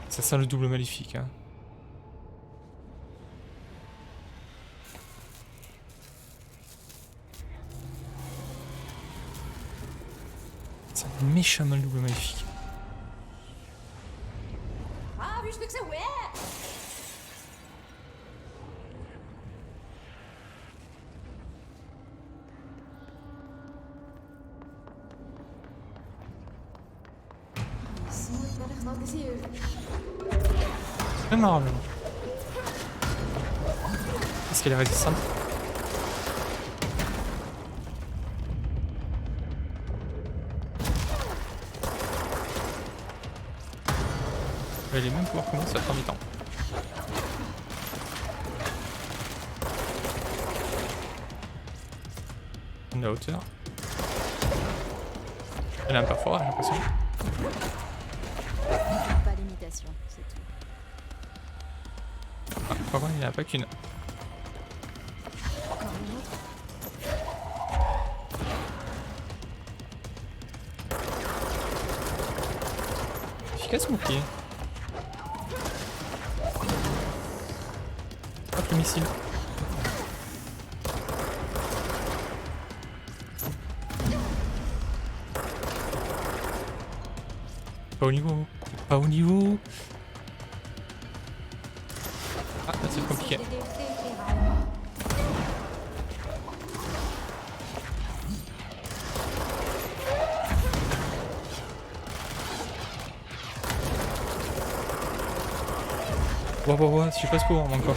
Ça sent le double maléfique, hein. C'est méchamment le double maléfique. Même normalement. Est-ce qu'elle est résistante? Elle est même pouvoir commencer à faire mi-temps. On a la hauteur. Elle a un perforage, j'ai l'impression. Pas l'imitation, c'est tout. Ah, par contre, il n'y en a pas qu'une. Encore une autre. Efficace mon pied. Hop le missile. Pas au niveau. Pas au niveau. Ah, là c'est compliqué. Ouais, je suis pas pour encore.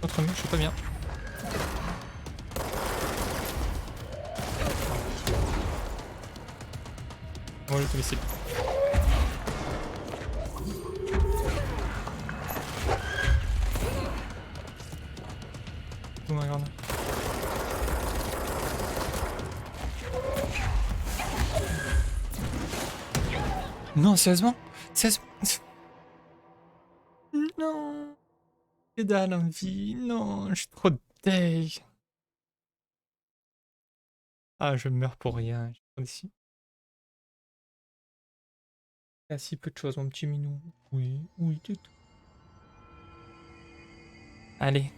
Contre nous, je suis pas bien. Bon, le missile. Oh my god. Non, sérieusement? Non. Que dalle en vie. Non, je suis trop deg. Ah, je meurs pour rien. Je suis trop déçu. Il y a si peu de choses, mon petit minou. Oui, tout. Allez.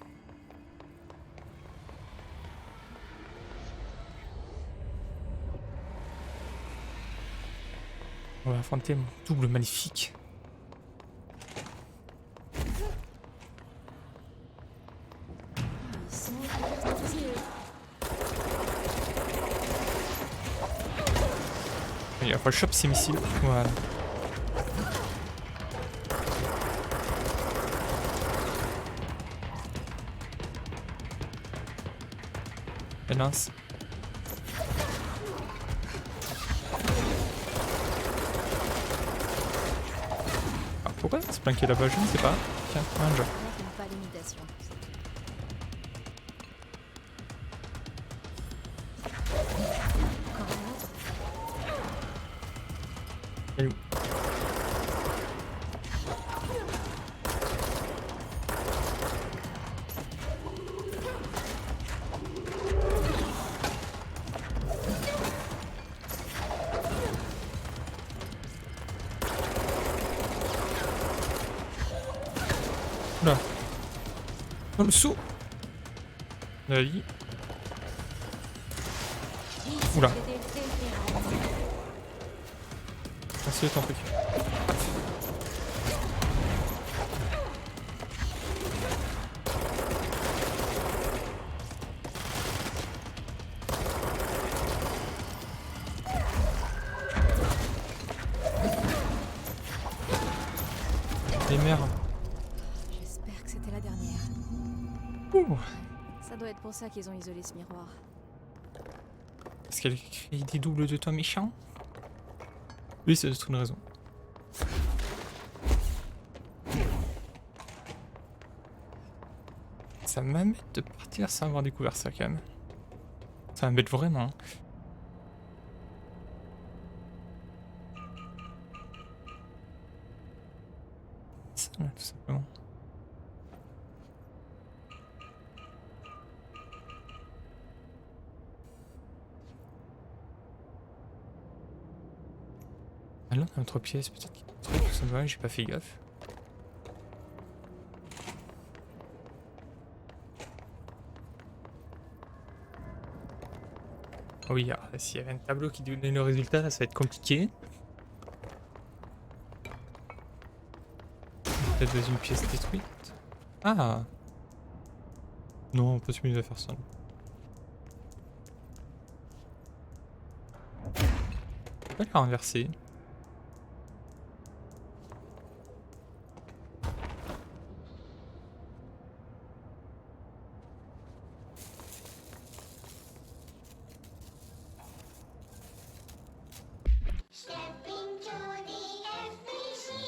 On va affronter mon double maléfique. Il va falloir choper ces missiles. Voilà. Elle lance. Ah, pourquoi se planquer là-bas? Je ne sais pas. Tiens, mange. Pas l'imitation, c'est tout. Encore une autre. Elle est où? Là. Dans le saut. Allez. Oula. Merci de ton truc. Les mères. J'espère que c'était la dernière. Ouh. Ça doit être pour ça qu'ils ont isolé ce miroir. Est-ce qu'elle crée des doubles de toi méchant? Oui, c'est juste une raison. Ça m'embête de partir sans avoir découvert ça quand même. Ça m'embête vraiment. Ça là, tout simplement. Ah là, on a notre pièce, peut-être qu'il y a un truc, ça va, j'ai pas fait gaffe. Oh oui, alors, s'il y avait un tableau qui donnait le résultat, là, ça va être compliqué. Peut-être dans une pièce détruite. Ah! Non, on peut se mieux à faire ça. pas la renverser.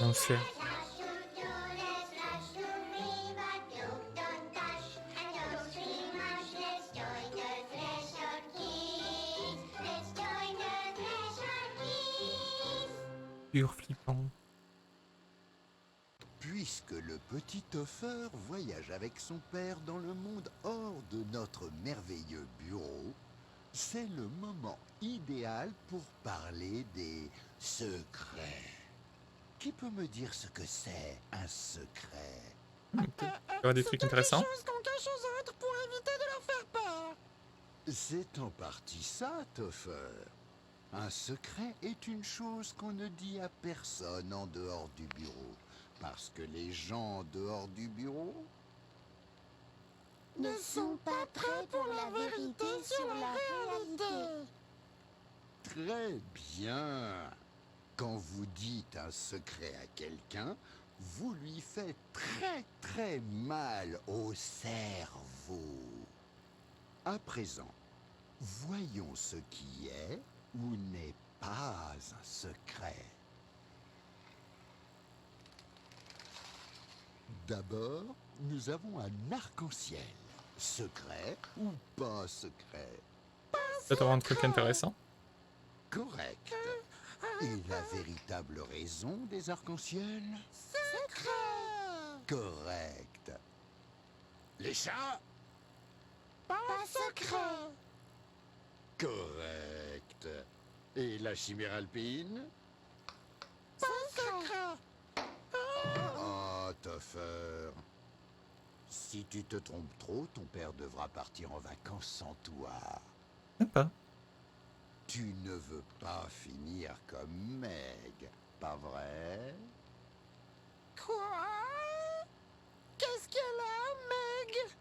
L'enfer. Pur flippant. Puisque le petit Topher voyage avec son père dans le monde hors de notre merveilleux bureau, c'est le moment idéal pour parler des secrets. Qui peut me dire ce que c'est, un secret? Il y aura des trucs intéressants. C'est en partie ça, Topher. Un secret est une chose qu'on ne dit à personne en dehors du bureau. Parce que les gens en dehors du bureau ne sont pas prêts pour la vérité sur la réalité. Très bien. Quand vous dites un secret à quelqu'un, vous lui faites très très mal au cerveau. À présent, voyons ce qui est ou n'est pas un secret. D'abord, nous avons un arc-en-ciel. Secret ou pas secret? Peut-être avoir un truc intéressant. Correct. Et la véritable raison des arcs-en-ciel? Secret. Correct. Les chats? Pas secret. Correct. Et la chimère alpine? Pas secret. Oh, Topher. Si tu te trompes trop, ton père devra partir en vacances sans toi. Sympa. Tu ne veux pas finir comme Meg, pas vrai? Quoi? Qu'est-ce qu'elle a, Meg?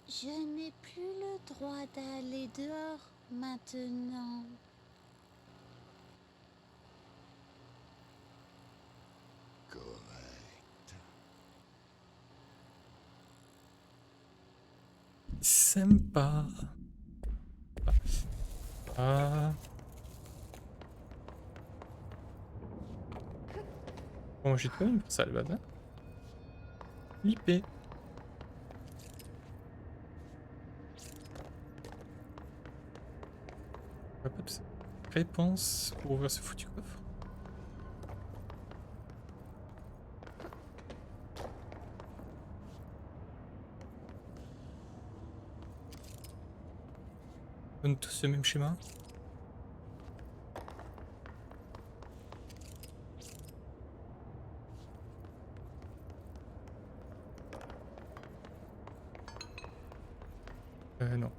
Je n'ai plus le droit d'aller dehors maintenant. Correct. Sympa. Ah. Bon, j'ai pas une pour ça à la base. Hein. L'IP. Pas de réponse pour ouvrir ce foutu coffre. Donne tous le même schéma. Non.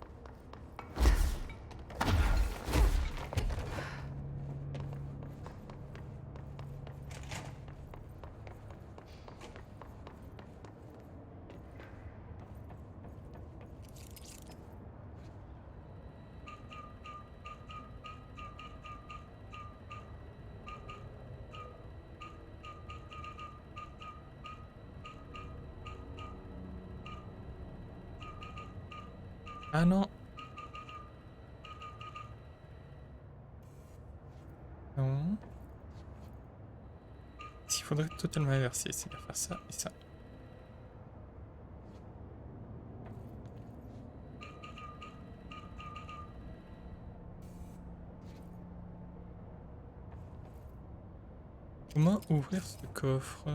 Ah non. Non. Il faudrait totalement inverser, c'est-à-dire faire ça et ça. Comment ouvrir ce coffre?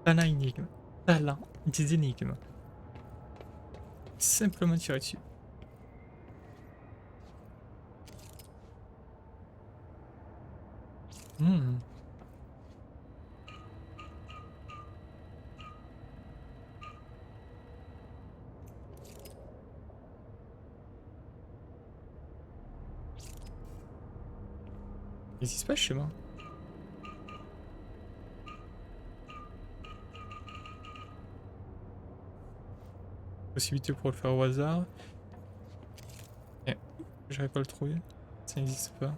Talent énigme. Talent des énigmes. Simplement tirer dessus. Qu'est-ce qui se passe chez moi? Possibilité pour le faire au hasard. Ok, j'arrive pas à le trouver. Ça n'existe pas.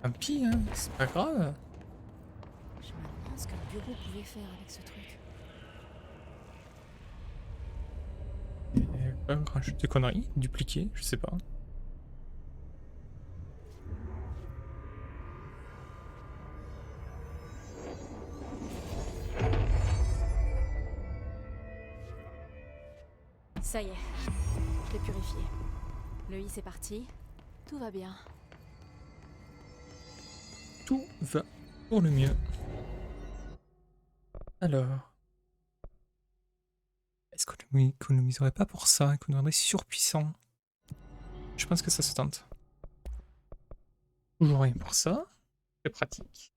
Tant pis, hein, c'est pas grave. Je me demande ce que le bureau pouvait faire avec ce truc. Pas grand chose de conneries, dupliquer, je sais pas. Ça y est, je l'ai purifié. Le hisse est parti. Tout va bien. Tout va pour le mieux. Alors. Est-ce qu'on n'économiserait pas pour ça? Qu'on aurait surpuissant? Je pense que ça se tente. Toujours rien pour ça. C'est pratique.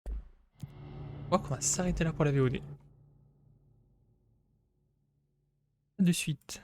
Je crois qu'on va s'arrêter là pour la VOD. A de suite.